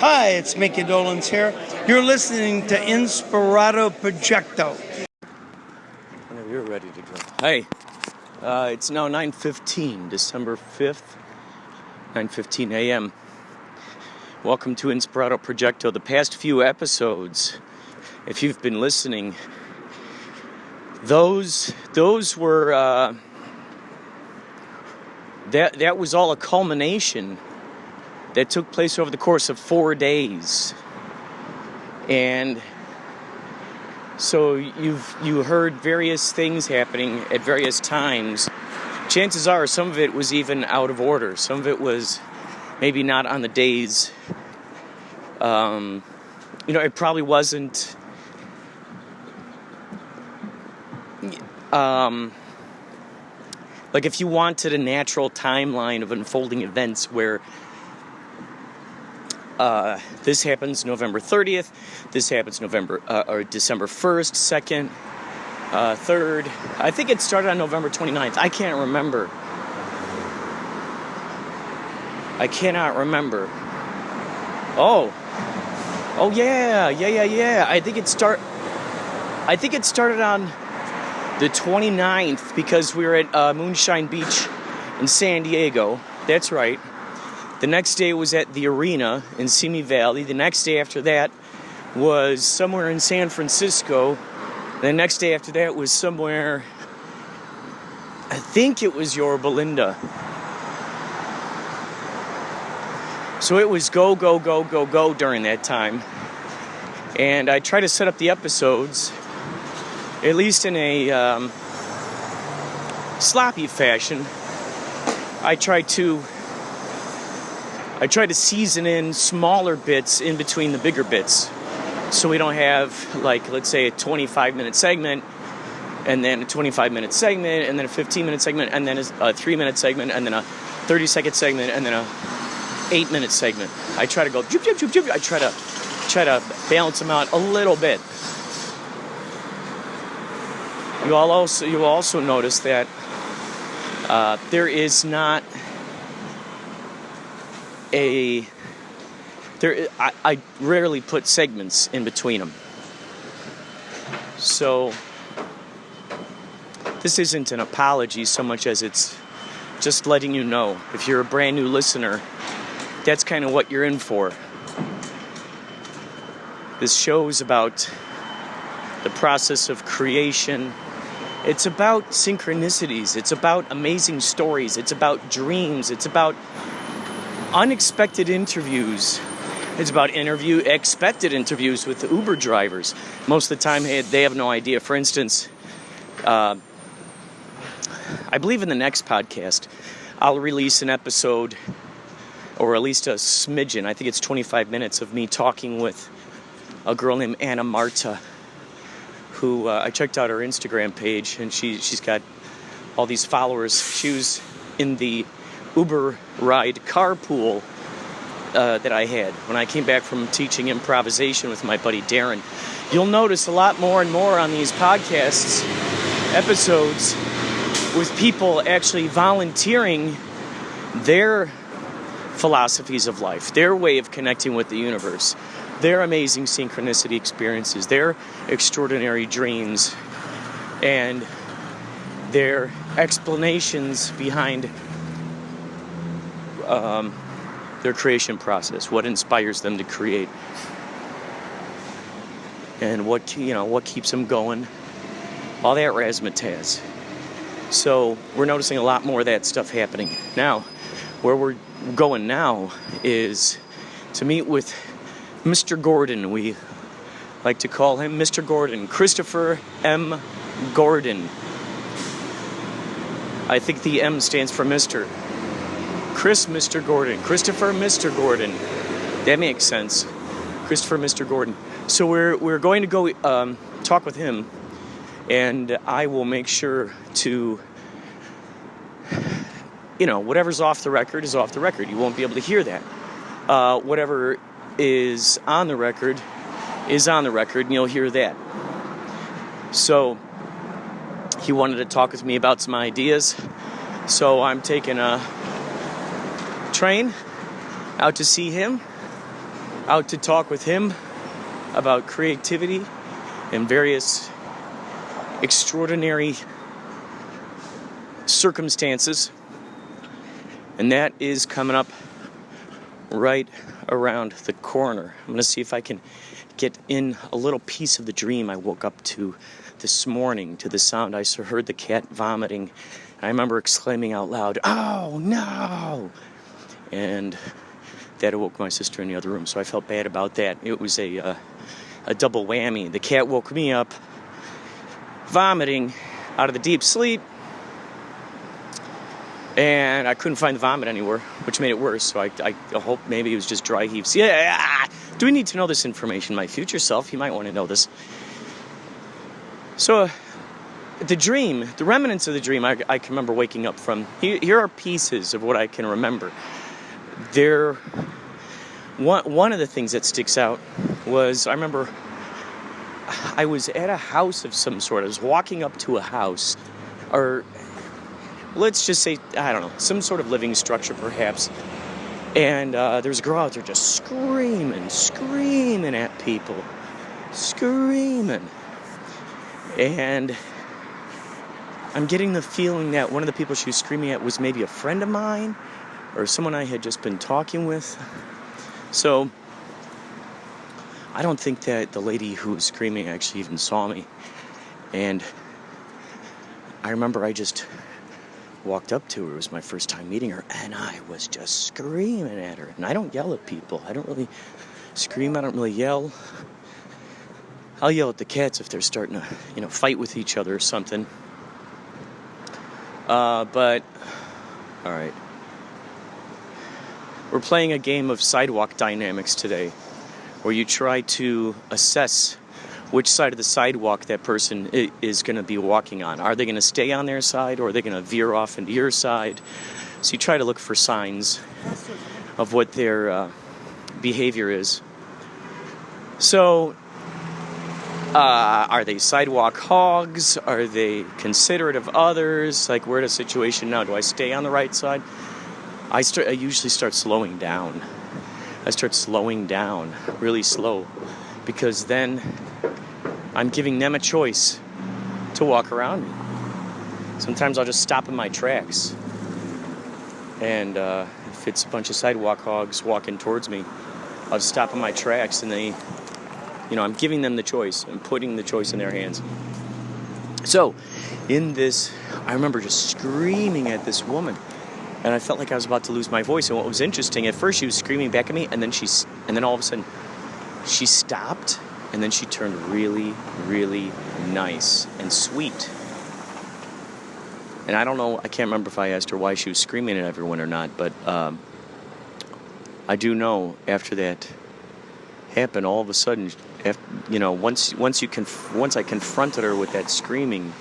Hi, it's Micky Dolenz here. You're listening to Inspirado Projecto. Whenever you're ready to go. Hey, it's now 9:15, December 5th, 9:15 a.m. Welcome to Inspirado Projecto. The past few episodes, if you've been listening, those were that was all a culmination that took place over the course of 4 days. And so you heard various things happening at various times. Chances are some of it was even out of order. Some of it was maybe not on the days. It probably wasn't like if you wanted a natural timeline of unfolding events where this happens November 30th, this happens December 1st, 2nd, 3rd. I think it started on November 29th. I cannot remember. Oh yeah. I think it started on the 29th because we were at Moonshine Beach in San Diego. That's right. The next day was at the arena in Simi Valley. The next day after that was somewhere in San Francisco. The next day after that was somewhere, I think it was Yorba Linda. So it was go during that time. And I try to set up the episodes, at least in a sloppy fashion. I try to season in smaller bits in between the bigger bits. So we don't have, like, let's say a 25-minute segment, and then a 25-minute segment, and then a 15-minute segment, and then a 3-minute segment, and then a 30-second segment, and then a 8-minute segment. I try to go joop, joop, joop, joop. I try to balance them out a little bit. You will also notice that there is not I rarely put segments in between them. So this isn't an apology so much as it's just letting you know. If you're a brand new listener, that's kind of what you're in for. This show is about the process of creation. It's about synchronicities. It's about amazing stories. It's about dreams. It's about unexpected interviews. It's about expected interviews with the Uber drivers. Most of the time, they have no idea. For instance, I believe in the next podcast, I'll release an episode, or at least a smidgen. I think it's 25 minutes of me talking with a girl named Marte, who I checked out her Instagram page, and she's got all these followers. She was in the Uber ride carpool that I had when I came back from teaching improvisation with my buddy Darren. You'll notice a lot more and more on these podcasts episodes with people actually volunteering their philosophies of life, their way of connecting with the universe, their amazing synchronicity experiences, their extraordinary dreams, and their explanations behind their creation process, what inspires them to create, and what keeps them going, all that razzmatazz. So we're noticing a lot more of that stuff happening. Now, where we're going now is to meet with Mr. Gordon. We like to call him Mr. Gordon, Christopher M. Gordon. I think the M stands for Mr. Mr. Gordon. Christopher Mr. Gordon. That makes sense. Christopher Mr. Gordon. So we're going to go talk with him, and I will make sure to, whatever's off the record is off the record. You won't be able to hear that. Whatever is on the record is on the record, and you'll hear that. So he wanted to talk with me about some ideas. So I'm taking a train out to see him. out to talk with him about creativity and various extraordinary circumstances. And that is coming up right around the corner. I'm going to see if I can get in a little piece of the dream I woke up to this morning, to the sound I heard the cat vomiting. I remember exclaiming out loud, "Oh, no!" And that awoke my sister in the other room, so I felt bad about that. It was a double whammy. The cat woke me up vomiting out of the deep sleep, and I couldn't find the vomit anywhere, which made it worse, so I hope maybe it was just dry heaves. Yeah, do we need to know this information? My future self, you might want to know this. So, the dream, the remnants of the dream, I can remember waking up from. Here are pieces of what I can remember. One of the things that sticks out was, I remember I was at a house of some sort. I was walking up to a house, or let's just say, I don't know, some sort of living structure perhaps. And there was a girl out there just screaming at people. Screaming. And I'm getting the feeling that one of the people she was screaming at was maybe a friend of mine or someone I had just been talking with. So I don't think that the lady who was screaming actually even saw me. And I remember I just walked up to her. It was my first time meeting her, and I was just screaming at her. And I don't yell at people. I don't really scream. I don't really yell. I'll yell at the cats if they're starting to, fight with each other or something. But, all right. We're playing a game of sidewalk dynamics today, where you try to assess which side of the sidewalk that person is going to be walking on. Are they going to stay on their side, or are they going to veer off into your side? So you try to look for signs of what their behavior is. So, are they sidewalk hogs? Are they considerate of others? Like, we're in a situation now. Do I stay on the right side? I usually start slowing down. I start slowing down really slow, because then I'm giving them a choice to walk around me. Sometimes I'll just stop in my tracks. And if it's a bunch of sidewalk hogs walking towards me, I'll just stop in my tracks, and I'm giving them the choice. I'm putting the choice in their hands. So, in this, I remember just screaming at this woman, and I felt like I was about to lose my voice. And what was interesting, at first she was screaming back at me, and then all of a sudden she stopped, and then she turned really, really nice and sweet. And I don't know, I can't remember if I asked her why she was screaming at everyone or not, but I do know after that happened, all of a sudden, once I confronted her with that screaming,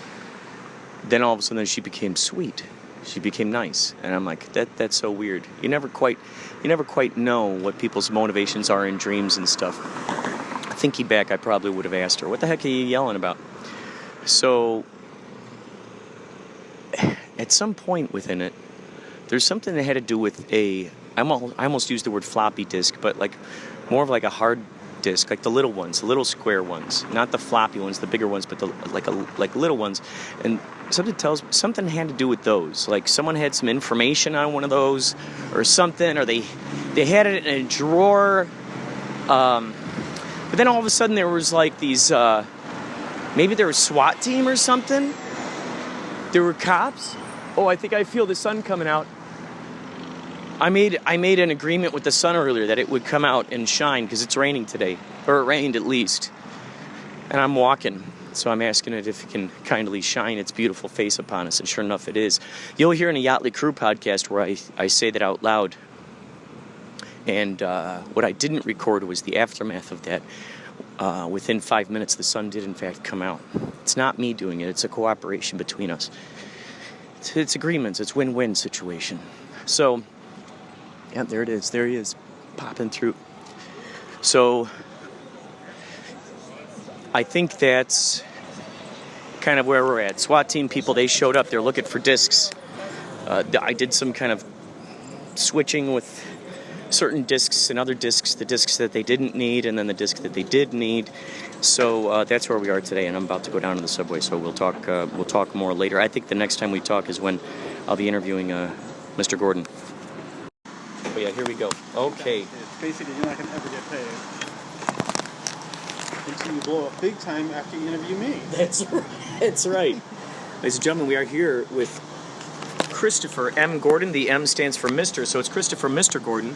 then all of a sudden she became sweet. She became nice, and I'm like, that's so weird. You never quite know what people's motivations are in dreams and stuff. Thinking back, I probably would have asked her, "What the heck are you yelling about?" So, at some point within it, there's something that had to do with I almost used the word floppy disk, but like more of like a hard disk, like the little ones, the little square ones, not the floppy ones, the bigger ones, but the like little ones. And something had to do with those. Like someone had some information on one of those or something, or they had it in a drawer. But then all of a sudden there was like these, maybe there was SWAT team or something. There were cops. Oh, I think I feel the sun coming out. I made an agreement with the sun earlier that it would come out and shine because it's raining today, or it rained at least. And I'm walking, so I'm asking it if it can kindly shine its beautiful face upon us, and sure enough it is. You'll hear in a Yachtly Crew podcast where I say that out loud. And what I didn't record was the aftermath of that. Within 5 minutes, the sun did in fact come out. It's not me doing it. It's a cooperation between us. It's agreements. It's win-win situation. So, yeah, there it is. There he is, popping through. So, I think that's kind of where we're at. SWAT team people, they showed up. They're looking for discs. I did some kind of switching with certain discs and other discs, the discs that they didn't need, and then the disc that they did need. So that's where we are today, and I'm about to go down to the subway. So we'll talk more later. I think the next time we talk is when I'll be interviewing Mr. Gordon. But yeah, here we go. Okay. It's basically, you're not going to ever get paid until you blow up big time after you interview me. That's right. Ladies and gentlemen, we are here with Christopher M. Gordon. The M stands for Mr., so it's Christopher Mr. Gordon.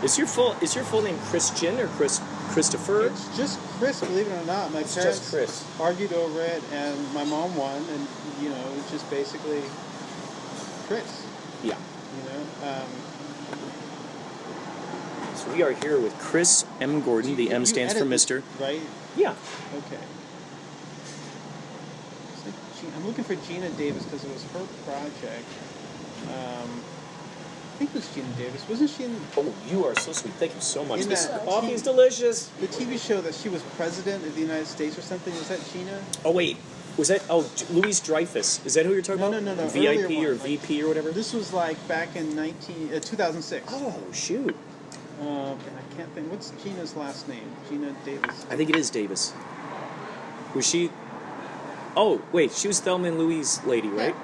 Is your full name Christian or Christopher? It's just Chris, believe it or not. My It's parents just Chris. argued over it, and my mom won, and it's just basically Chris. Yeah. You So we are here with Chris M. Gordon. The M stands for edit Mr. this, right? Yeah. Okay. It's like I'm looking for Gina Davis because it was her project. I think it was Gina Davis. Wasn't she in... Oh, you are so sweet. Thank you so much. In This that coffee is TV delicious. The TV show that she was president of the United States or something, was that Gina? Oh, wait. Was that... Oh, Louise Dreyfus. Is that who you're talking about? No. VIP Earlier or one, VP or whatever? This was like back in 2006. Oh, shoot. And I can't think... What's Gina's last name? Gina Davis. I think it is Davis. Was she... Oh, wait. She was Thelma and Louise lady, right?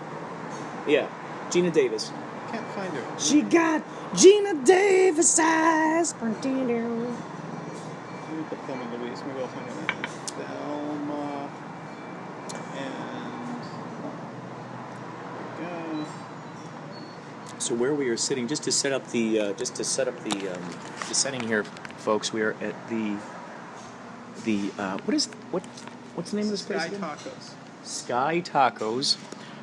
Yeah. Gina Davis. Can't find her. She got Gina Davis eyes. Let me put Thelma and Louise. Maybe I'll find her. Thelma and... So where we are sitting, just to set up the the setting here, folks, we are at what's the name of this place Sky again? Tacos. Sky Tacos,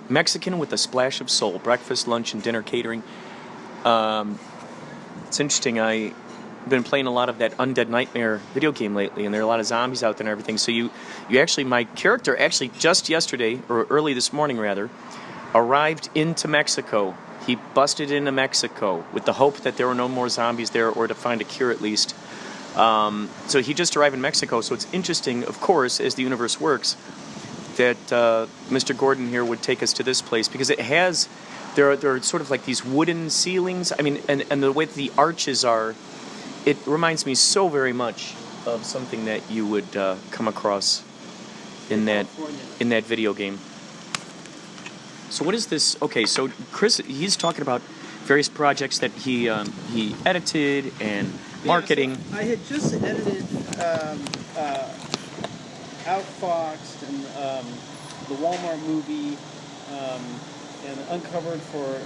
Mexican with a splash of soul. Breakfast, lunch, and dinner catering. It's interesting. I've been playing a lot of that Undead Nightmare video game lately, and there are a lot of zombies out there and everything. So you actually, my character actually just yesterday, or early this morning rather, arrived into Mexico. He busted into Mexico with the hope that there were no more zombies there, or to find a cure at least. So he just arrived in Mexico. So it's interesting, of course, as the universe works, that Mr. Gordon here would take us to this place, because it has, there are sort of like these wooden ceilings. I mean, and the way that the arches are, it reminds me so very much of something that you would come across in that video game. So what is this? Okay, so Chris, he's talking about various projects that he edited and marketing. Yeah, so I had just edited Outfoxed and the Walmart movie and Uncovered for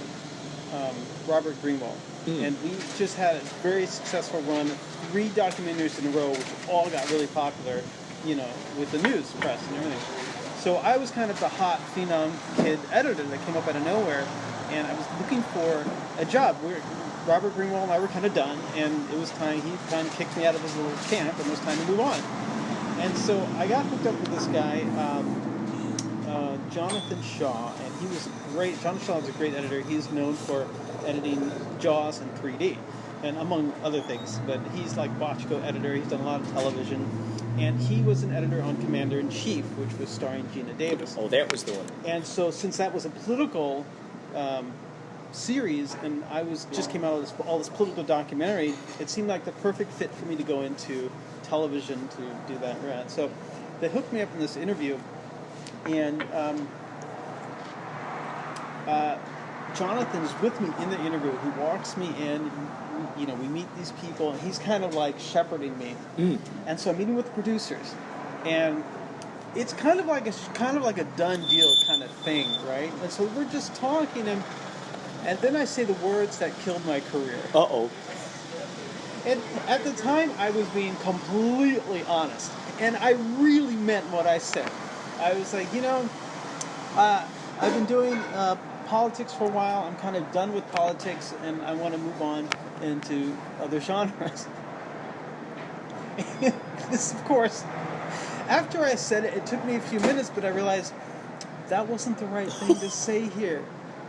Robert Greenwald. And we just had a very successful run, 3 documentaries in a row, which all got really popular, with the news, press, and everything. So I was kind of the hot phenom kid editor that came up out of nowhere, and I was looking for a job. Robert Greenwald and I were kind of done, and it was time. He kind of kicked me out of his little camp, and it was time to move on. And so I got hooked up with this guy, Jonathan Shaw, and he was great. Jonathan Shaw is a great editor. He's known for editing Jaws in 3D, and among other things. But he's like Bochco editor. He's done a lot of television. And he was an editor on Commander-in-Chief, which was starring Gina Davis. Oh, that was the one. And so since that was a political series, and I just came out of all this political documentary, it seemed like the perfect fit for me to go into television to do that rant. So they hooked me up in this interview, and Jonathan's with me in the interview. He walks me in. We meet these people, and he's kind of like shepherding me. And so I'm meeting with the producers, and it's kind of like a done deal kind of thing, right? And so we're just talking, and then I say the words that killed my career. Uh-oh. And at the time, I was being completely honest, and I really meant what I said. I was like, I've been doing politics for a while. I'm kind of done with politics, and I want to move on into other genres. This, of course, after I said it, it took me a few minutes, but I realized that wasn't the right thing to say here,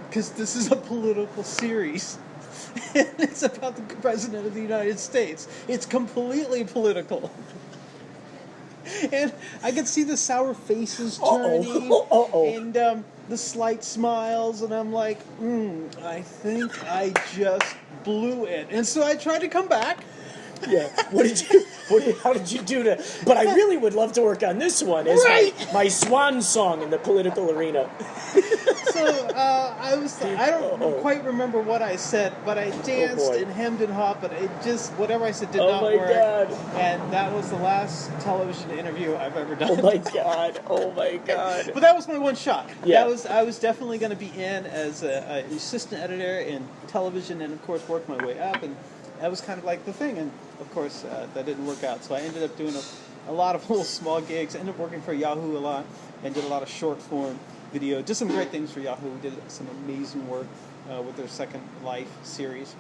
because this is a political series. And it's about the President of the United States. It's completely political. And I could see the sour faces turning, and the slight smiles, and I'm like, I think I just blew it. And so I tried to come back. Yeah. How did you do to? But I really would love to work on this one as my swan song in the political arena. So I don't quite remember what I said, but I danced and hemmed and hawed, but it just, whatever I said did not work. God. And that was the last television interview I've ever done. Oh my God. But that was my one shot. Yeah. I was definitely going to be in as an assistant editor in television, and of course work my way up, and that was kind of like the thing. And of course that didn't work out. So I ended up doing a lot of little small gigs. I ended up working for Yahoo a lot and did a lot of short form video. Did some great things for Yahoo. We did some amazing work with their Second Life series,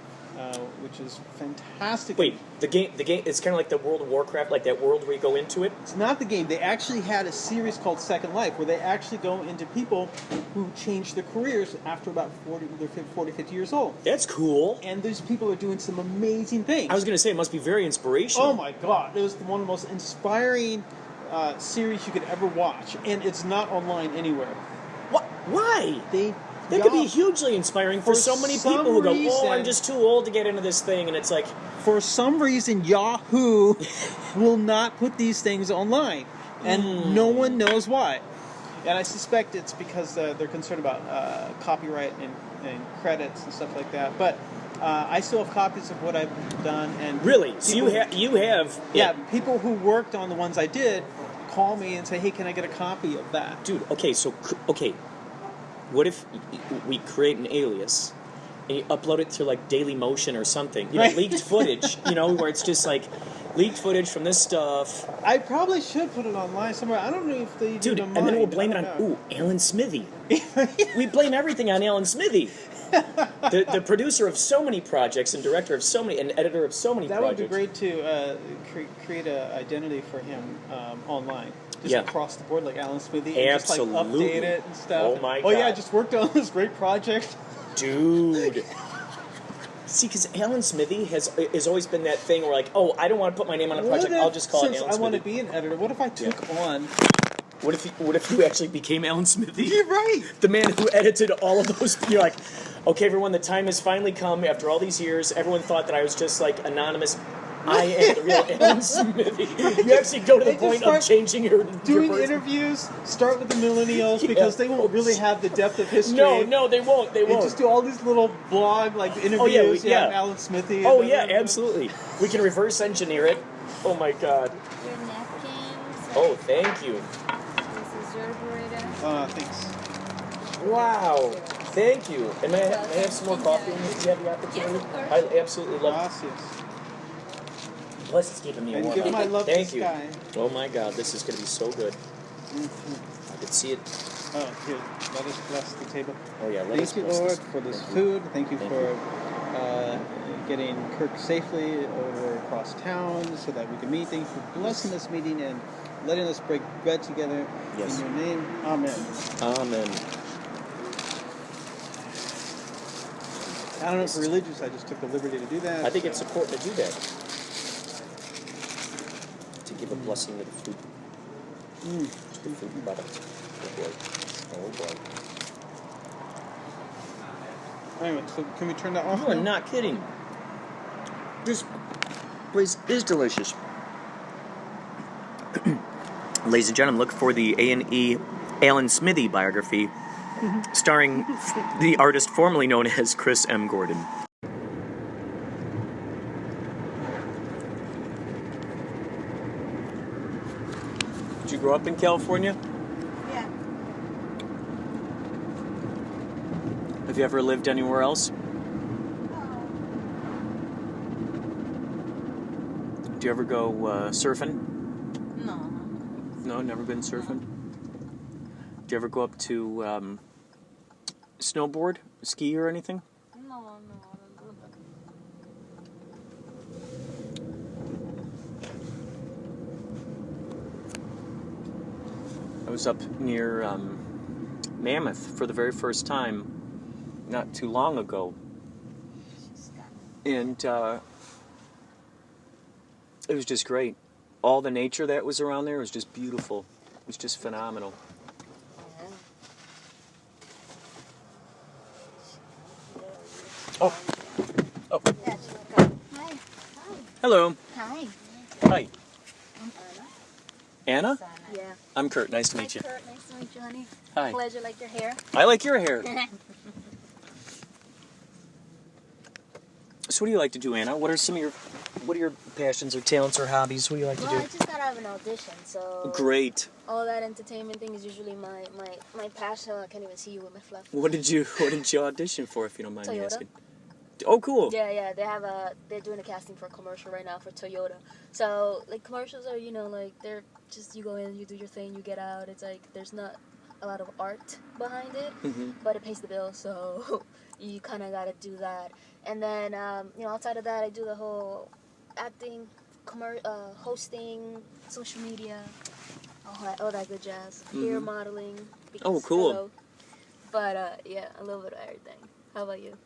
which is fantastic. Wait, the game, it's kind of like the World of Warcraft, like that world where you go into it? It's not the game. They actually had a series called Second Life where they actually go into people who change their careers after about 40, 50 years old. That's cool. And these people are doing some amazing things. I was going to say, it must be very inspirational. Oh my God. It was one of the most inspiring series you could ever watch. And it's not online anywhere. What? Why? That could be hugely inspiring for so many people who go, I'm just too old to get into this thing, and it's like... For some reason, Yahoo will not put these things online, and no one knows why. And I suspect it's because they're concerned about copyright and credits and stuff like that. But I still have copies of what I've done. And really? So you have... Yeah, people who worked on the ones I did call me and say, hey, can I get a copy of that? Dude, okay, what if we create an alias and you upload it to like Daily Motion or something? You know, leaked footage, where it's just like leaked footage from this stuff. I probably should put it online somewhere. I don't know if they do. Dude, and then we'll blame it on Alan Smithee. We blame everything on Alan Smithee. The producer of so many projects and director of so many and editor of so many projects. That would be great to create an identity for him online. Just across the board, like Alan Smithee. Absolutely. And just like update it and stuff. Oh my God. Oh yeah, I just worked on this great project. Dude. See, because Alan Smithee has always been that thing where like, I don't want to put my name on a project. I'll just call it Alan Smithee. Since I want to be an editor, what if I took on... What if you actually became Alan Smithee? You're right. The man who edited all of those. You're like, okay, everyone, the time has finally come. After all these years, everyone thought that I was just like anonymous. I am the real Alan Smithee. You actually go to the point of changing your doing interviews. Start with the millennials because they won't really have the depth of history. No, they won't. They won't. Just do all these little blog interviews. Alan Smithee. Oh yeah, absolutely. We can reverse engineer it. Oh my God. Your napkins. Oh, thank you. This is your burrito. Thanks. Wow. Thank you. And may I have some more coffee? Do you have the opportunity? Yes, of course. I absolutely love it. Gracias. Plus, it's keeping me warm. And give my love Thank to you. Sky. Oh my God, this is going to be so good. I could see it. Oh, here. Let us bless the table. Oh yeah, let us Thank you, bless Lord, this. for this Thank food. Thank you Thank for getting Kirk safely over across town so that we can meet. Thank you for blessing this meeting and letting us break bread together. Yes. In your name, amen. Amen. I don't know if we're religious. I just took the liberty to do that. I think it's important to do that. To give a blessing to the food. To the food product. Oh boy. Anyway, so can we turn that off? You are not kidding. This place is delicious. Ladies and gentlemen, look for the A&E Alan Smithee biography starring the artist formerly known as Chris M. Gordon. Did you grow up in California? Yeah. Have you ever lived anywhere else? Do you ever go surfing? No. No, never been surfing? Do you ever go up to snowboard, ski, or anything? No, I don't do that. I was up near Mammoth for the very first time not too long ago. And it was just great. all the nature that was around there was just beautiful. It was just phenomenal. Oh. Oh. Hi. Hello. Hi. Hi. I'm Anna? Yeah. I'm Kurt. Nice to meet you. Kurt, nice to meet you, honey. Hi. Pleasure, like your hair. I like your hair. So what do you like to do, Anna? What are your passions or talents or hobbies? What do you like to Well, do? I just got out of an audition, so Great. all that entertainment thing is usually my passion. I can't even see you with my fluff. What did you audition for, if you don't mind me Toyota. asking? Oh, cool. Yeah, they're doing a casting for a commercial right now for Toyota. So, like, commercials are, like, they're just, you go in, you do your thing, you get out. It's like, there's not a lot of art behind it, but it pays the bills, so you kind of got to do that. And then, outside of that, I do the whole acting, hosting, social media, all that good jazz. Hair modeling. Oh, cool. Hello. But, yeah, a little bit of everything. How about you?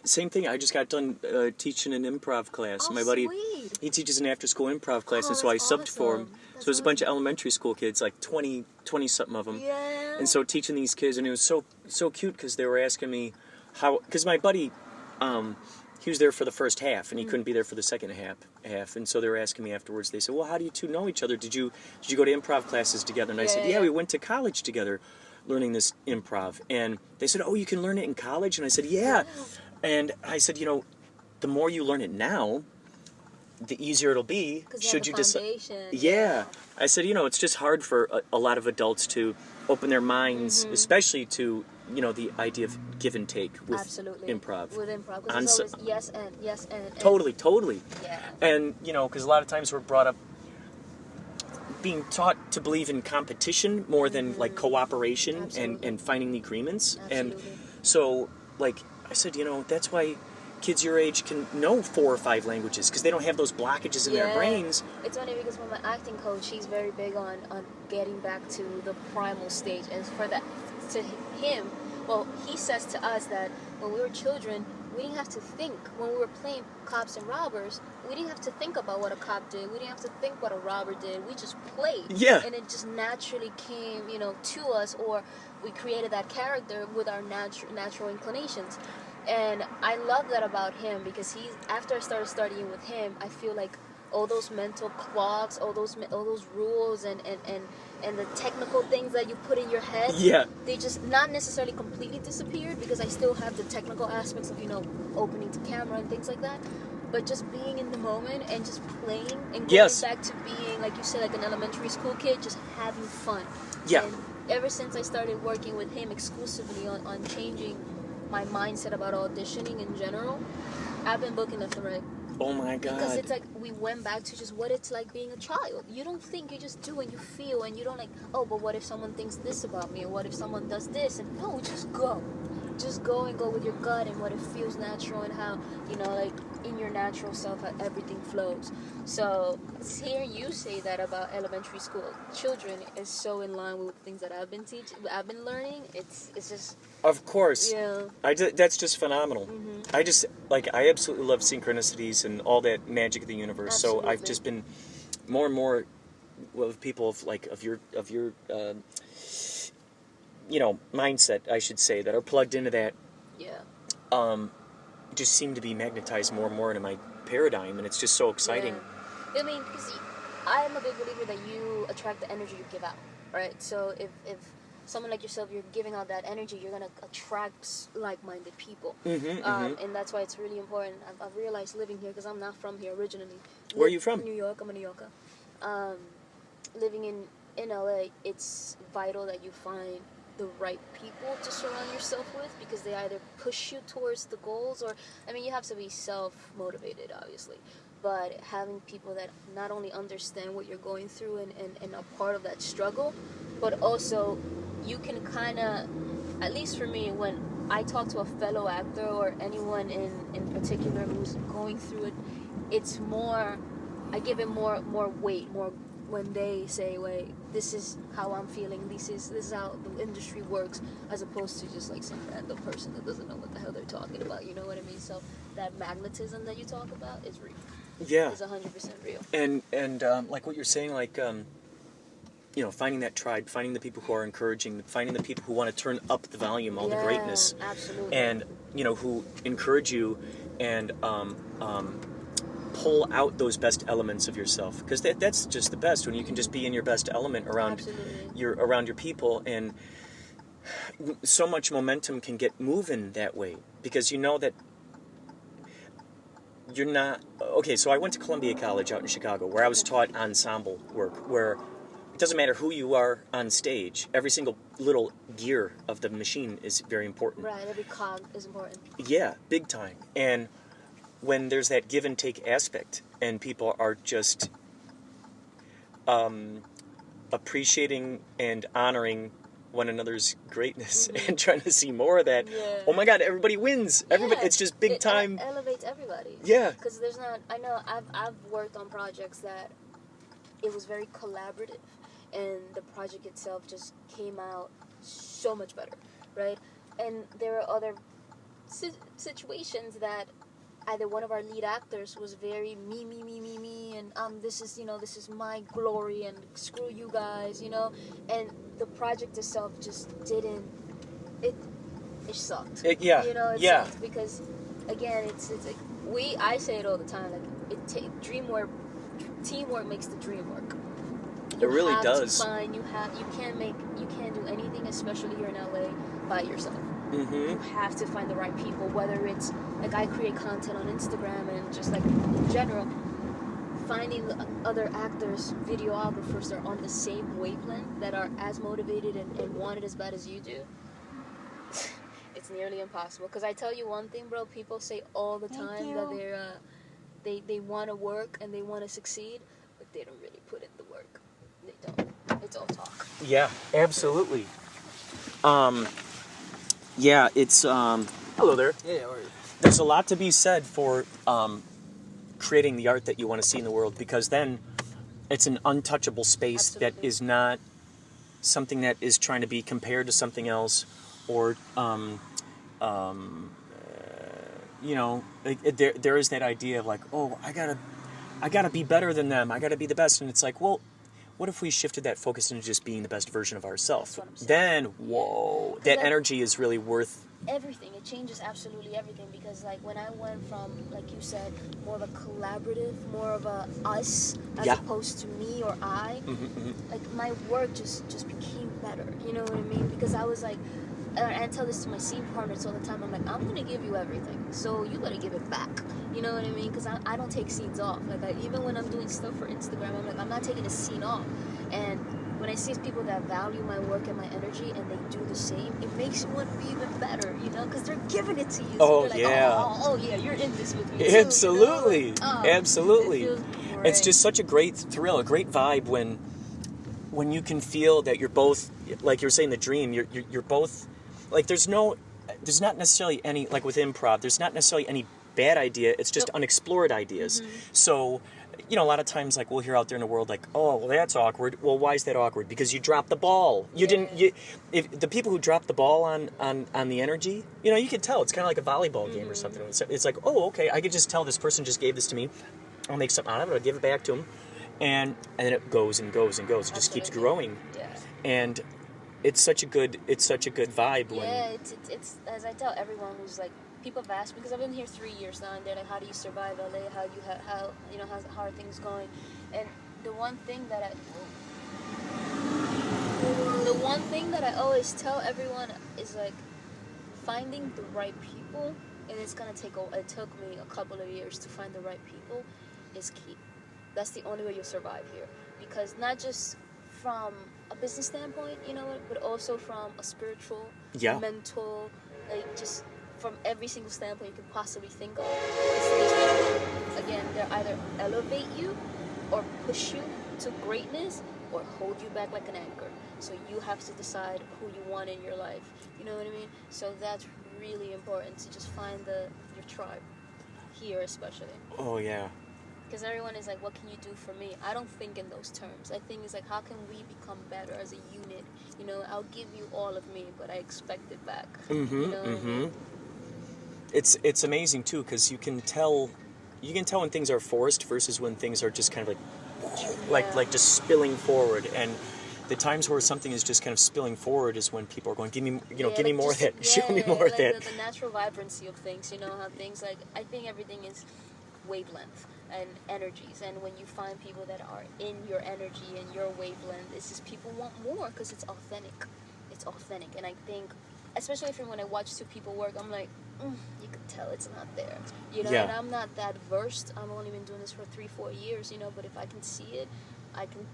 Same thing. I just got done teaching an improv class. Oh, My buddy, sweet. he teaches an after-school improv class, Oh, and so I that's subbed for him. awesome. So it was a bunch of elementary school kids, like 20-something of them. Yeah. And so teaching these kids, and it was so cute because they were asking me how, because my buddy, he was there for the first half, and he couldn't be there for the second half. And so they were asking me afterwards. They said, "Well, how do you two know each other? Did you go to improv classes together?" And I said, "Yeah, we went to college together, learning this improv." And they said, "Oh, you can learn it in college?" And I said, "Yeah." And I said, the more you learn it now, the easier it'll be. Should you decide? Yeah. I said, it's just hard for a lot of adults to open their minds, especially to, the idea of give and take with improv. With improv, because it's always yes and. Totally. Yeah. And, because a lot of times we're brought up being taught to believe in competition more than, like, cooperation and finding the agreements. Absolutely. And so, like, I said, that's why kids your age can know 4 or 5 languages, because they don't have those blockages in their brains. It's funny because when my acting coach, he's very big on getting back to the primal stage, and for that, to him, well, he says to us that when we were children, we didn't have to think. When we were playing cops and robbers, we didn't have to think about what a cop did. We didn't have to think what a robber did. We just played. Yeah. And it just naturally came, to us, or we created that character with our natural inclinations. And I love that about him, because after I started studying with him, I feel like all those mental clogs, all those rules and the technical things that you put in your head, they just not necessarily completely disappeared, because I still have the technical aspects of, opening to camera and things like that. But just being in the moment and just playing and going back to being, like you said, like an elementary school kid, just having fun. Yeah. And ever since I started working with him exclusively on changing my mindset about auditioning in general, I've been booking left and right. Oh my God. Because it's like we went back to just what it's like being a child. You don't think, you just do and you feel, and you don't like, oh, but what if someone thinks this about me, or what if someone does this? And no, just go. Just go and go with your gut and what it feels natural, and how, like in your natural self, how everything flows. So hearing you say that about elementary school children is so in line with the things that I've been learning. It's just. Of course. Yeah. That's just phenomenal. I absolutely love synchronicities and all that magic of the universe. Absolutely. So I've just been more and more with people of your mindset, I should say, that are plugged into that. Yeah. Just seem to be magnetized more and more into my paradigm, and it's just so exciting. Yeah. I mean, because I am a big believer that you attract the energy you give out, right? So if someone like yourself, you're giving out that energy, you're going to attract like-minded people. And that's why it's really important. I've realized living here, because I'm not from here originally. Where are you from? New York. I'm a New Yorker. Living in LA, it's vital that you find the right people to surround yourself with, because they either push you towards the goals, or, I mean, you have to be self-motivated, obviously, but having people that not only understand what you're going through and are part of that struggle, but also you can kind of, at least for me, when I talk to a fellow actor or anyone in particular who's going through it, it's more, I give it more weight, more when they say, wait, this is how I'm feeling, this is how the industry works, as opposed to just like some random person that doesn't know what the hell they're talking about, you know what I mean? So that magnetism that you talk about is real. Yeah. is 100% real. And like what you're saying, like finding that tribe, finding the people who are encouraging, finding the people who want to turn up the volume, all the greatness, Absolutely. and who encourage you and pull out those best elements of yourself, because that's just the best, when you can just be in your best element around your people, and so much momentum can get moving that way, because you know that you're not okay. So I went to Columbia College out in Chicago, where I was taught ensemble work, where it doesn't matter who you are on stage, every single little gear of the machine is very important. Right, every cog is important. Yeah, big time. And when there's that give and take aspect, and people are just appreciating and honoring one another's greatness, and trying to see more of that. Yeah. Oh my God, everybody wins. Everybody, it's just big time. It elevates everybody. Yeah. Because there's not. I know I've worked on projects that it was very collaborative, and the project itself just came out so much better, right? And there are other situations that either one of our lead actors was very me, and this is my glory, and screw you guys, and the project itself just didn't. It sucked. It sucked because, again, it's like I say it all the time. Like teamwork makes the dream work. It really does. You can't do anything, especially here in LA, by yourself. Mm-hmm. You have to find the right people, whether it's like I create content on Instagram, and just like in general, finding the other actors, videographers that are on the same wavelength, that are as motivated and want it as bad as you do. It's nearly impossible. Because I tell you one thing, bro, people say all the time that they want to work and they want to succeed, but they don't really put in the work. They don't. It's all talk. Yeah, absolutely. Yeah, it's hello there. Yeah, how are you? There's a lot to be said for creating the art that you want to see in the world, because then it's an untouchable space. Absolutely. That is not something that is trying to be compared to something else, or there is that idea of like, oh, I gotta be better than them, I gotta be the best, and it's like, well, what if we shifted that focus into just being the best version of ourselves? Then, whoa, that energy is really worth everything. It changes absolutely everything, because like when I went from, like you said, more of a collaborative, more of a us as opposed to me or I, like my work just became better. You know what I mean? Because I was like, and I tell this to my scene partners all the time, I'm like, I'm gonna give you everything, so you gotta give it back. You know what I mean? Because I don't take scenes off. Like even when I'm doing stuff for Instagram, I'm like, I'm not taking a scene off. And when I see people that value my work and my energy, and they do the same, it makes you want to be even better, because they're giving it to you. So you're like, oh yeah, you're in this with me too, Absolutely. Absolutely. It It's just such a great thrill, a great vibe when you can feel that you're both, like you're saying, the dream, you're both, like there's not necessarily any, like with improv, there's not necessarily any bad idea, it's just unexplored ideas. So, a lot of times, like, we'll hear out there in the world, like, oh, well, that's awkward. Well, why is that awkward? Because you dropped the ball. If the people who drop the ball on the energy, you can tell. It's kind of like a volleyball game or something. It's like, oh, okay, I could just tell this person just gave this to me. I'll make something out of it. I'll give it back to them. And then it goes and goes and goes. It just keeps growing. Yeah. And it's such a good vibe. Yeah, it's as I tell everyone who's like, people have asked me, because I've been here 3 years now, and they're like, how do you survive LA? How are things going? And the one thing that I always tell everyone is like, finding the right people, and it took me a couple of years to find the right people, is key. That's the only way you'll survive here, because not just from a business standpoint, but also from a spiritual, mental, like just from every single standpoint you can possibly think of. These people, again, they'll either elevate you or push you to greatness, or hold you back like an anchor. So you have to decide who you want in your life. You know what I mean? So that's really important, to just find your tribe here, especially. Oh yeah. Because everyone is like, what can you do for me? I don't think in those terms. I think it's like, how can we become better as a unit? I'll give you all of me, but I expect it back. I mean? It's amazing too, because you can tell you can tell when things are forced versus when things are just kind of like just spilling forward. And the times where something is just kind of spilling forward is when people are going, give me, give me more of that, show me more of that. The natural vibrancy of things, how things I think everything is wavelength and energies, and when you find people that are in your energy and your wavelength, it's just people want more because it's authentic. It's authentic, and I think, especially when I watch two people work, I'm like, you could tell it's not there, and I'm not that versed. I've only been doing this for 3-4 years, but if I can see it, I can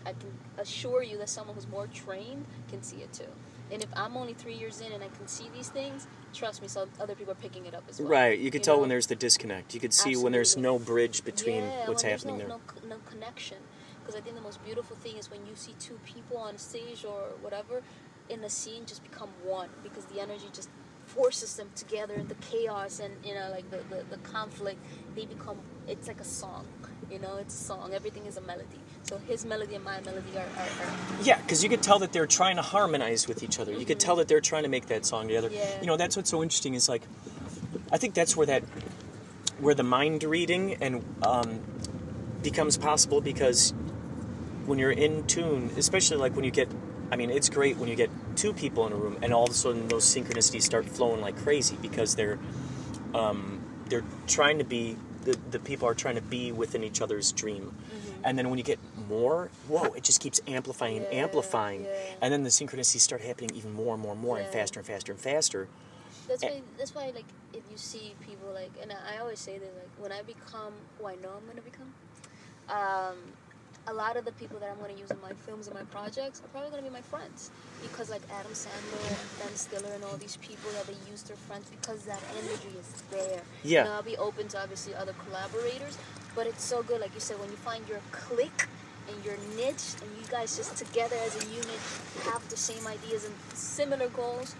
assure you that someone who's more trained can see it too. And if I'm only 3 years in and I can see these things, trust me, some other people are picking it up as well. Right, you could tell when there's the disconnect. You could see when there's no bridge between what's happening there. No connection. Because I think the most beautiful thing is when you see two people on stage or whatever in a scene just become one, because the energy just forces them together, and the chaos and like the conflict, they become, it's like a song. It's a song. Everything is a melody. So his melody and my melody are yeah, because you could tell that they're trying to harmonize with each other. You could tell that they're trying to make that song together. Yeah. That's what's so interesting is, like, I think that's where the mind reading and becomes possible, because when you're in tune, especially like when you get, it's great when you get two people in a room and all of a sudden those synchronicities start flowing like crazy, because they're trying to be, the people are trying to be within each other's dream. And then when you get more, it just keeps amplifying and amplifying. Yeah. And then the synchronicities start happening even more and more and more and faster and faster and faster. That's why, like, if you see people, like, and I always say this, like, when I become who I know I'm going to become, a lot of the people that I'm going to use in my films and my projects are probably going to be my friends. Because, like, Adam Sandler and Ben Stiller and all these people, that they use their friends because that energy is there. Yeah. I'll be open to, obviously, other collaborators. But it's so good, like you said, when you find your clique and your niche, and you guys just together as a unit have the same ideas and similar goals,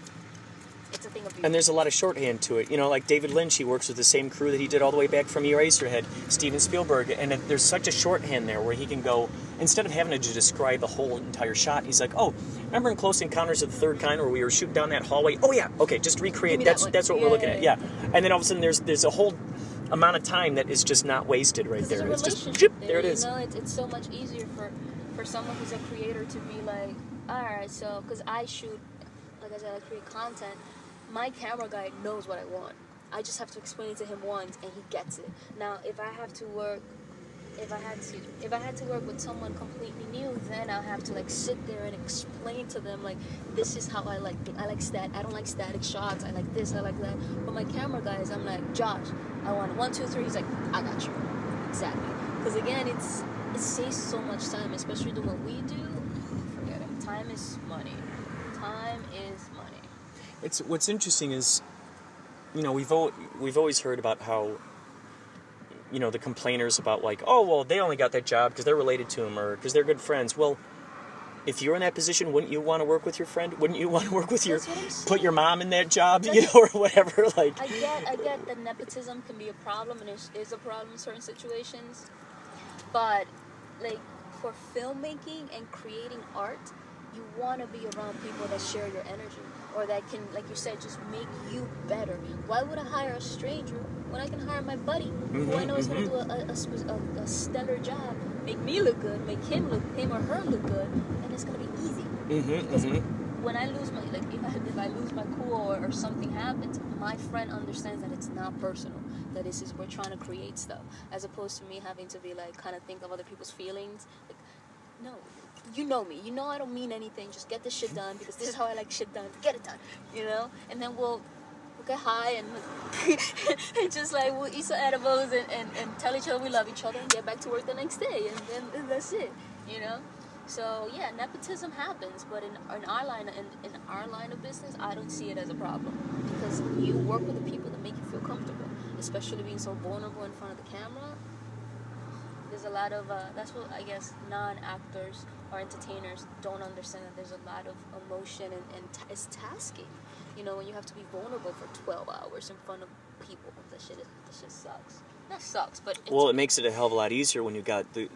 it's a thing of beauty. And there's a lot of shorthand to it. Like David Lynch, he works with the same crew that he did all the way back from Eraserhead, Steven Spielberg, and there's such a shorthand there where he can go, instead of having to describe the whole entire shot, he's like, oh, remember in Close Encounters of the Third Kind where we were shooting down that hallway? Oh yeah, okay, just recreate, that's what we're looking at, yeah. And then all of a sudden there's a whole amount of time that is just not wasted right there. It's just, there it is. It's so much easier for someone who's a creator to be like, alright, so, because I shoot, like I said, I create content, my camera guy knows what I want. I just have to explain it to him once and he gets it. Now, if I had to work with someone completely new, then I'll have to, like, sit there and explain to them, like, this is how I like it. I don't like static shots. I like this, I like that. But my camera guys, I'm like, Josh, I want 1, 2, 3. He's like, I got you. Exactly. Because again, it saves so much time, especially doing what we do. Forget it. Time is money. Time is money. What's interesting is, we've always heard about how, the complainers about, like, oh, well, they only got that job because they're related to him or because they're good friends. Well, if you're in that position, wouldn't you want to work with your friend? Wouldn't you want to work with put your mom in that job, or whatever? Like, I get that nepotism can be a problem, and it is a problem in certain situations. But, like, for filmmaking and creating art, you want to be around people that share your energy, or that can, like you said, just make you better. Why would I hire a stranger when I can hire my buddy, who I know is going to do a stellar job, make me look good, make him or her look good, and it's going to be easy. Because when I lose if I lose my cool or something happens, my friend understands that it's not personal, that this is, we're trying to create stuff, as opposed to me having to be like, kind of think of other people's feelings. Like, no, you know me, I don't mean anything, just get this shit done, because this is how I like shit done, get it done, and then we'll get high and and just like we'll eat some edibles and tell each other we love each other and get back to work the next day, and then that's it, So yeah, nepotism happens, but in our line of business, I don't see it as a problem, because you work with the people that make you feel comfortable, especially being so vulnerable in front of the camera. There's a lot of that's what I guess non-actors or entertainers don't understand, that there's a lot of emotion and it's tasking. When you have to be vulnerable for 12 hours in front of people, that shit sucks. That sucks, but it makes it a hell of a lot easier when you got the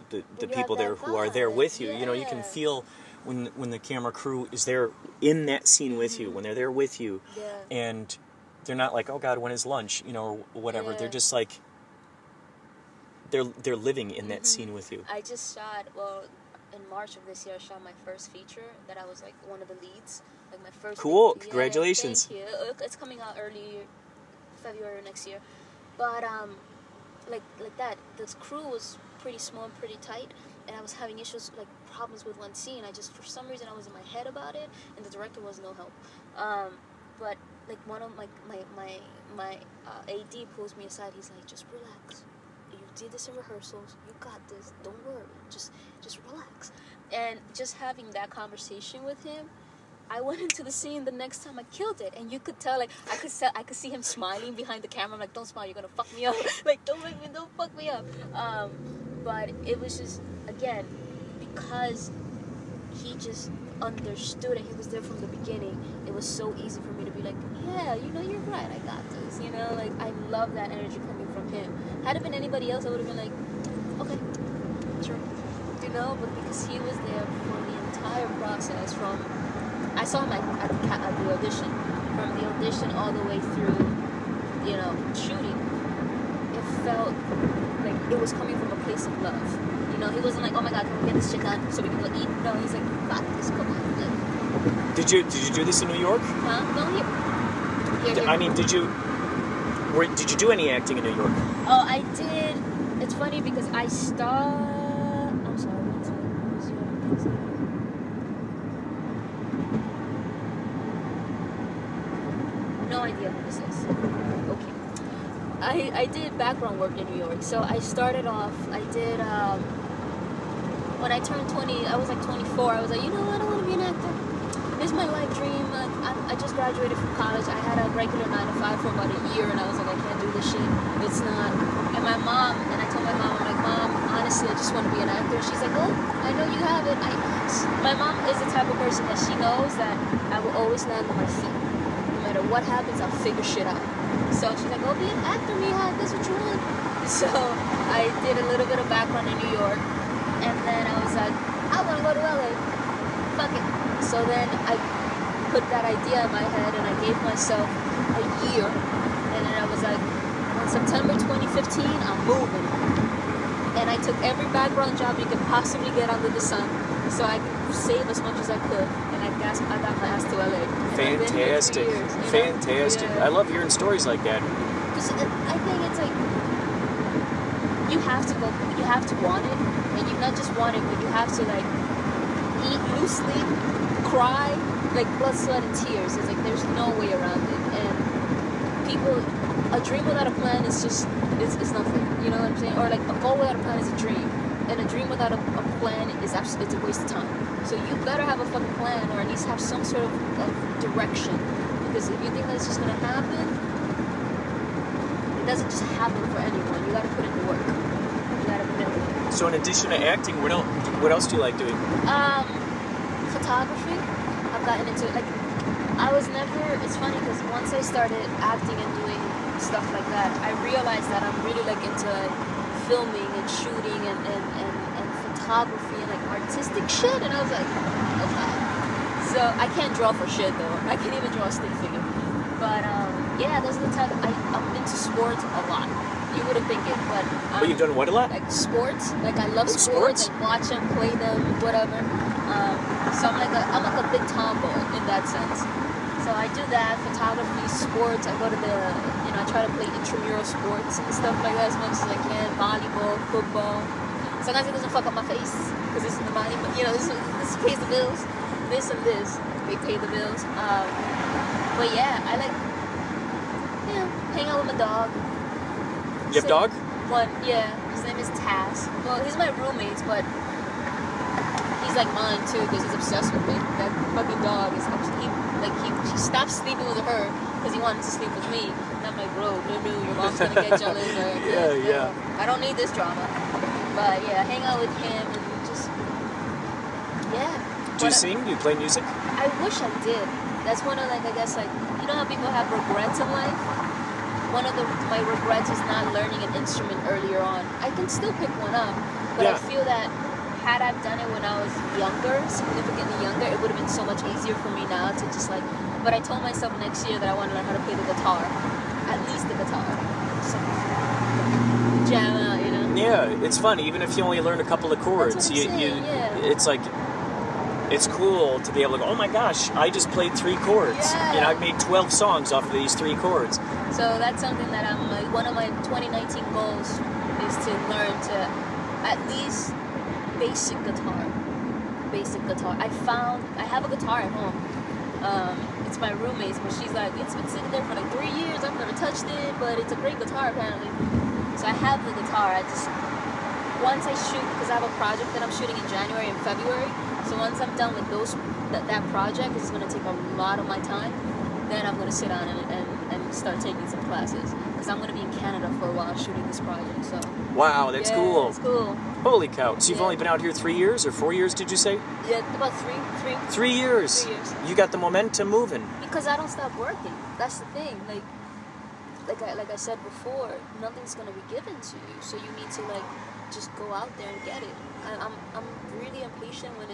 people there who are there with you. You can feel when the camera crew is there in that scene with you, when they're there with you, and they're not like, oh God, when is lunch, or whatever. They're just like, they're living in that scene with you. I just shot, in March of this year, I shot my first feature that I was like one of the leads. Like my first. Cool. Yeah, Congratulations. thank you. It's coming out early February next year. But like that, the crew was pretty small and pretty tight, and I was having issues, like problems with one scene. I just, for some reason, I was in my head about it, and the director was no help. But like one of my AD pulls me aside. He's like, just relax. You did this in rehearsals. You got this. Don't worry. Just relax. And just having that conversation with him, I went into the scene the next time. I killed it, and you could tell. Like I could see him smiling behind the camera. I'm like, don't smile. You're gonna fuck me up. Like don't fuck me up. But it was just, again, because he just understood it. He was there from the beginning. It was so easy for me to be like, yeah, you're right. I got this. Like I love that energy coming from him. Had it been anybody else, I would have been like, okay, sure. But because he was there for the entire process, from I saw him at the audition, from the audition all the way through, shooting. It felt like it was coming from a place of love. He wasn't like, oh my God, can we get this chick on so we can go eat? No, he's like, got this, come on. Did you do this in New York? Huh? No, here. I mean, did you do any acting in New York? Oh, I did. It's funny because I'm sorry, one second. No idea who this is. Okay. I did background work in New York. So I started off, I did, when I turned 20, I was like 24, I was like, I don't want to be an actor. It's my life dream. I just graduated from college. I had a regular 9-to-5 for about a year, and I was like, I can't do this shit. It's not. And my mom, and I told my mom, I'm like, Mom, honestly, I just want to be an actor. She's like, oh, I know you have it. My mom is the type of person that she knows that I will always land on my feet. No matter what happens, I'll figure shit out. So she's like, oh, be an actor, Mija, that's what you want. So I did a little bit of background in New York, and then I was like, I want to go to LA. Fuck it. So then I put that idea in my head, and I gave myself a year, and then I was like, on September 2015, I'm moving. And I took every background job you could possibly get under the sun, so I could save as much as I could, and I got my ass to LA. Fantastic. Fantastic. Yeah. I love hearing stories like that. Because I think it's like, you have to want it, and you not just want it, but you have to like eat loosely, cry, like blood, sweat, and tears. It's like there's no way around it. And a dream without a plan is just, it's nothing. You know what I'm saying? Or like a goal without a plan is a dream, and a dream without a plan is absolutely, it's a waste of time. So you better have a fucking plan, or at least have some sort of direction. Because if you think that it's just gonna happen, it doesn't just happen for anyone. You gotta put in the work. So in addition to acting, what else do you like doing? Photography. I've gotten into, like, I was never, it's funny because once I started acting and doing stuff like that, I realized that I'm really like into filming and shooting and photography and like artistic shit, and I was like, okay. So I can't draw for shit though. I can't even draw a stick figure. But yeah, those are the type, I'm into sports a lot. You wouldn't think it, but you've done what a lot? Like sports. Like I love sports. Like watch them, play them, whatever. So I'm like a big tomboy in that sense. So I do that, photography, sports. I go to I try to play intramural sports and stuff like that as much as I can. Volleyball, football. Sometimes it doesn't fuck up my face because it's in the body, but this pays the bills. This and this, they pay the bills. But yeah, I like, hang out with my dog. You have a dog? One, yeah. His name is Taz. Well, he's my roommate, but he's like mine too because he's obsessed with me. That fucking dog is he stopped sleeping with her because he wanted to sleep with me. And I'm like, bro, no, your mom's gonna get jealous. Or, yeah. I don't need this drama. But yeah, hang out with him and just Do you sing? Do you play music? I wish I did. That's one of, like, I guess, like, you know how people have regrets in life? One of my regrets is not learning an instrument earlier on. I can still pick one up, but I feel that had I done it when I was younger, significantly younger, it would have been so much easier for me now to just like, but I told myself next year that I want to learn how to play the guitar, at least the guitar. So, jam out, Yeah, it's fun. Even if you only learn a couple of chords, That's what I'm saying, yeah. it's like, it's cool to be able to go, oh my gosh, I just played 3 chords. Yeah. You know, I've made 12 songs off of these 3 chords. So that's something that I'm like, one of my 2019 goals is to learn to at least basic guitar. I have a guitar at home. It's my roommate's, but she's like, it's been sitting there for like 3 years. I've never touched it, but it's a great guitar apparently. So I have the guitar. Once I shoot, because I have a project that I'm shooting in January and February. So once I'm done with that project, it's going to take a lot of my time. Then I'm going to sit down and start taking some classes. Because I'm going to be in Canada for a while shooting this project. So Wow, that's cool. It's cool. Holy cow. So you've Yeah. only been out here 3 years or 4 years, did you say? Yeah, about three. 3 years. 3 years. You got the momentum moving. Because I don't stop working. That's the thing. Like I said before, nothing's gonna be given to you. So you need to just go out there and get it. I'm really impatient with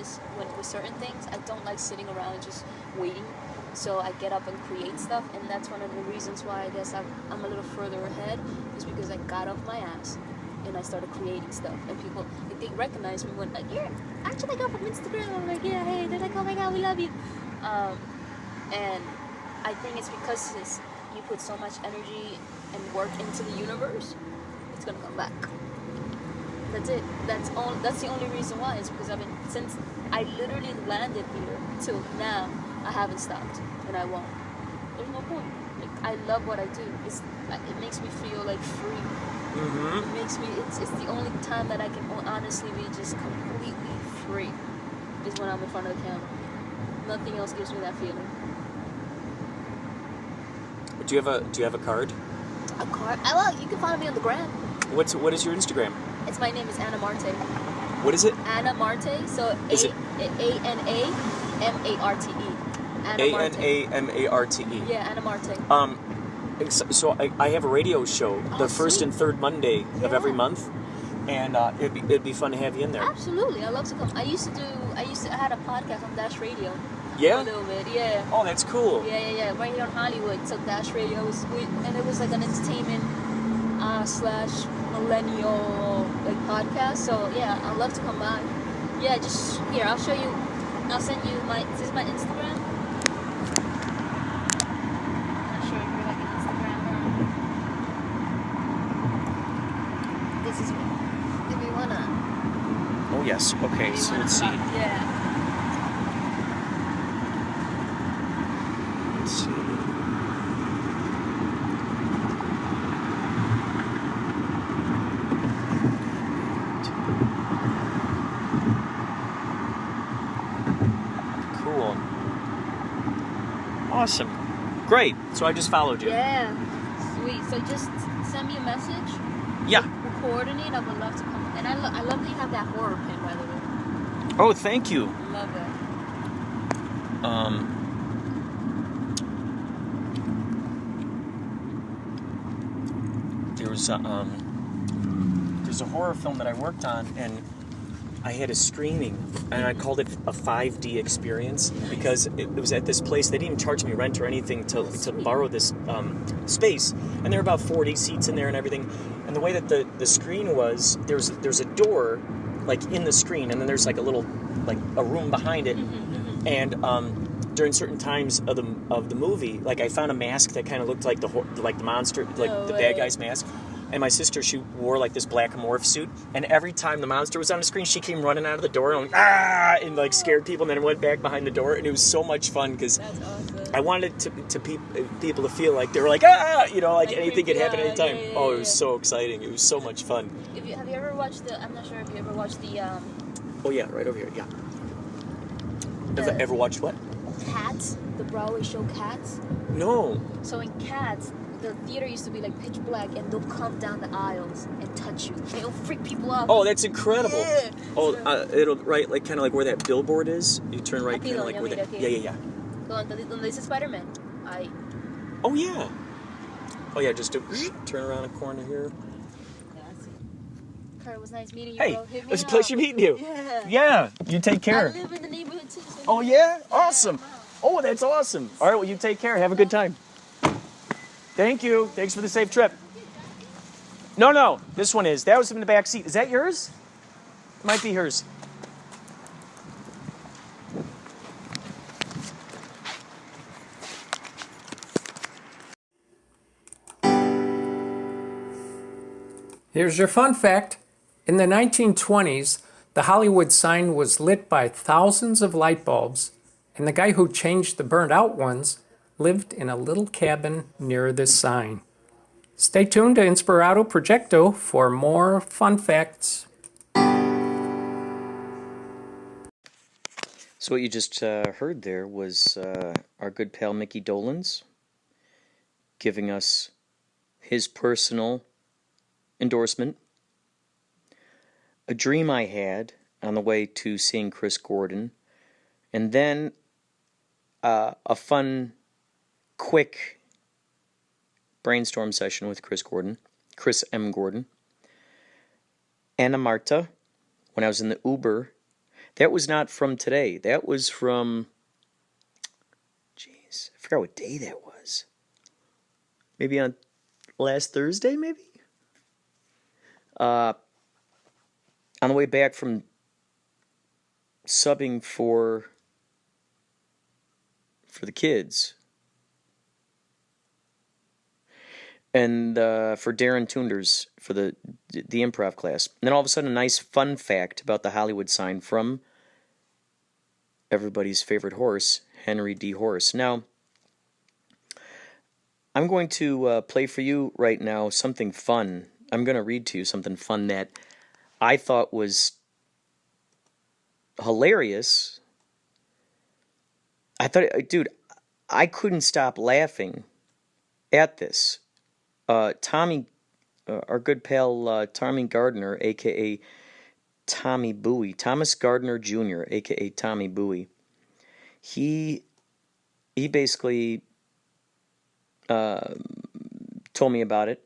certain things. I don't like sitting around just waiting. So I get up and create stuff, and that's one of the reasons why I guess I'm a little further ahead, is because I got off my ass and I started creating stuff. And people, they recognize me when you're actually go from Instagram. I'm like, yeah, hey. They're like, oh my god, we love you. And I think it's because you put so much energy and work into the universe, it's gonna come back. That's it. That's the only reason why. It's because since I literally landed here till now, I haven't stopped, and I won't. There's no point. I love what I do. It makes me feel free. Mm-hmm. It makes me. It's the only time that I can honestly be just completely free, is when I'm in front of the camera. Nothing else gives me that feeling. Do you have a card? A card? Well, you can follow me on the gram. What is your Instagram? My name is Anna Marte. What is it? Anna Marte. So Is it ANAMARTE. ANAMARTE. Yeah, Anna Marte. So I have a radio show the first sweet. and third Monday of every month, and it'd be fun to have you in there. Absolutely, I love to come. I had a podcast on Dash Radio. Yeah? A little bit, yeah. Oh, that's cool. Yeah. Right here in Hollywood. So Dash Radio was, and it was like an entertainment / millennial podcast. So yeah, I'd love to come by. Yeah, just here. I'll show you. I'll send you this is my Instagram. I'll show you an Instagram. This is me. If you wanna. Oh yes. Okay. If you So wanna let's see. talk, yeah. Let's see. Cool. Awesome. Great. So I just followed you. Yeah. Sweet. So just send me a message. Yeah. We'll coordinate. I would love to come. And I love that you have that horror pin, by the way. Oh, thank you. Love it. There's a horror film that I worked on, and I had a screening, and I called it a 5D experience because it was at this place. They didn't even charge me rent or anything to borrow this space, and there were about 40 seats in there and everything. And the way that the screen was, there's a door in the screen, and then there's a little a room behind it, and during certain times of the movie, I found a mask that kind of looked like the monster, the bad guy's mask. And my sister, she wore this black morph suit, and every time the monster was on the screen, she came running out of the door and scared people, and then went back behind the door, and it was so much fun because I wanted people to feel like they were anything could happen anytime. Yeah, it was so exciting. It was so much fun. Have you ever watched I'm not sure if you ever watched the Oh yeah, right over here. Yeah. Ever watched what? Cats, the Broadway show Cats? No. So in Cats, the theater used to be pitch black, and they'll come down the aisles and touch you. They'll freak people out. Oh, that's incredible. Yeah. It'll kind of where that billboard is. You turn right, kind of where that. Okay. Yeah. Donde dice Spider-Man. Oh yeah. Just turn around a corner here. Kurt, it was nice meeting you, Hey, bro. Hit me it was a up. pleasure meeting you. Yeah. You take care. I live in the neighborhood too. So Oh yeah? Awesome. Oh, that's awesome. All right, well, you take care. Have a good time. Thank you. Thanks for the safe trip. No, this one is. That was in the back seat. Is that yours? Might be hers. Here's your fun fact. In the 1920s, the Hollywood sign was lit by thousands of light bulbs, and the guy who changed the burned out ones lived in a little cabin near this sign. Stay tuned to Inspirado Projecto for more fun facts. So what you just heard there was our good pal Micky Dolenz giving us his personal endorsement. A dream I had on the way to seeing Chris Gordon, and then a fun, quick brainstorm session with Chris M. Gordon, and Marte, when I was in the Uber. That was not from today. That was from, I forgot what day that was. Maybe on last Thursday, maybe? On the way back from subbing for the kids. And for Darren Toonders for the improv class. And then all of a sudden, a nice fun fact about the Hollywood sign from everybody's favorite horse, Henry D.Horse. Now, I'm going to play for you right now something fun. I'm going to read to you something fun that I thought was hilarious. Dude, I couldn't stop laughing at this. Tommy, our good pal Tommy Gardner, a.k.a. Tommy Bowie, Thomas Gardner Jr., a.k.a. Tommy Bowie, he basically told me about it,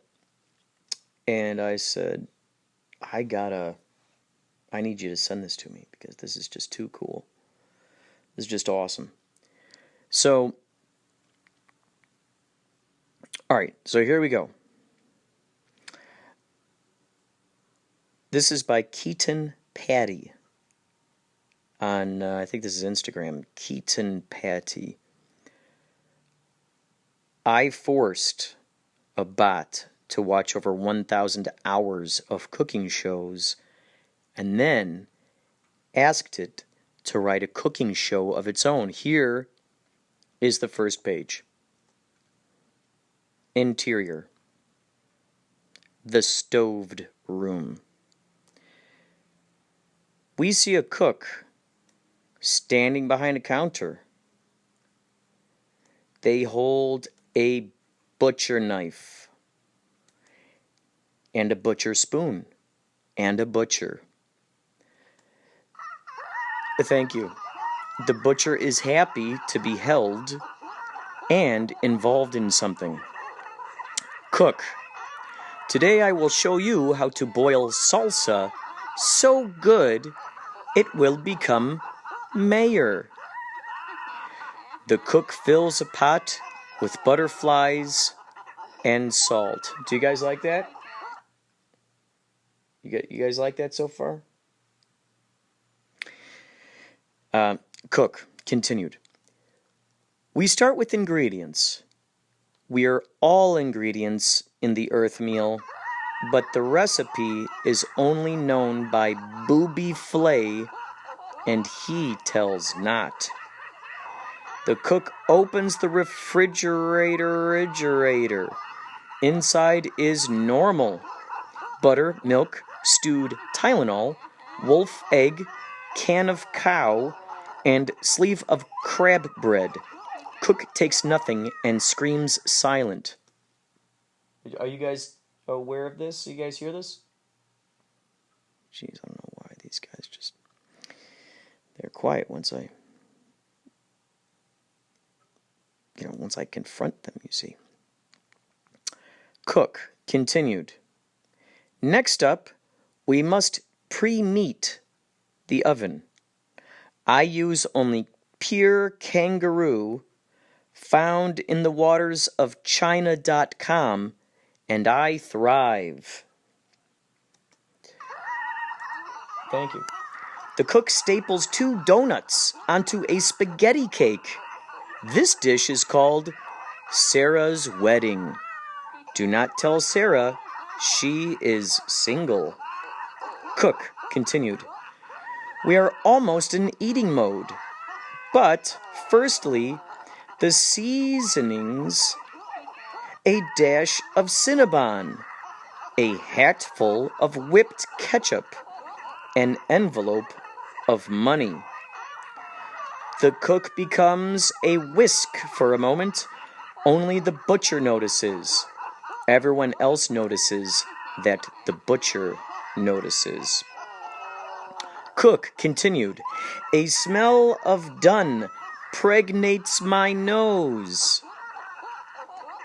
and I said, I need you to send this to me, because this is just too cool. This is just awesome. So, all right, so here we go. This is by Keaton Patty on, I think this is Instagram, Keaton Patty. I forced a bot to watch over 1,000 hours of cooking shows and then asked it to write a cooking show of its own. Here is the first page. Interior. The stoved room. We see a cook standing behind a counter. They hold a butcher knife and a butcher spoon and a butcher. Thank you. The butcher is happy to be held and involved in something. Cook. Today I will show you how to boil salsa so good it will become mayor. The cook fills a pot with butterflies and salt. Do you guys like that? You guys like that so far? Cook continued. We start with ingredients. We are all ingredients in the earth meal, but the recipe is only known by Booby Flay, and he tells not. The cook opens the refrigerator. Inside is normal. Butter, milk, stewed Tylenol, wolf egg, can of cow, and sleeve of crab bread. Cook takes nothing and screams silent. Are you guys aware of this? You guys hear this? Jeez, I don't know why these guys just... They're quiet once I confront them, you see. Cook continued. Next up, we must pre-meat the oven. I use only pure kangaroo found in the waters of China.com, and I thrive. Thank you. The cook staples 2 donuts onto a spaghetti cake. This dish is called Sarah's wedding. Do not tell Sarah she is single. Cook continued. We are almost in eating mode. But, firstly, the seasonings, a dash of Cinnabon, a hatful of whipped ketchup, an envelope of money. The cook becomes a whisk for a moment. Only the butcher notices. Everyone else notices that the butcher notices. Cook continued, a smell of done pregnates my nose.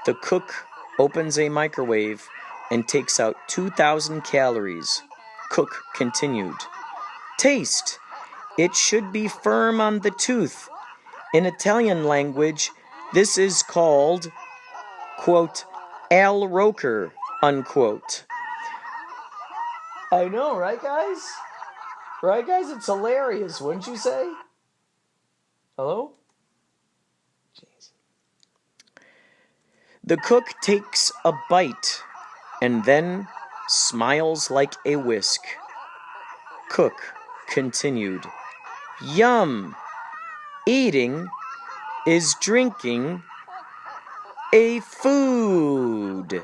The cook opens a microwave and takes out 2,000 calories. Cook continued, taste. It should be firm on the tooth. In Italian language, this is called, quote, al roker, unquote. I know, right, guys? Right, guys? It's hilarious, wouldn't you say? Hello? Jeez. The cook takes a bite and then smiles like a whisk. Cook continued, yum! Eating is drinking a food.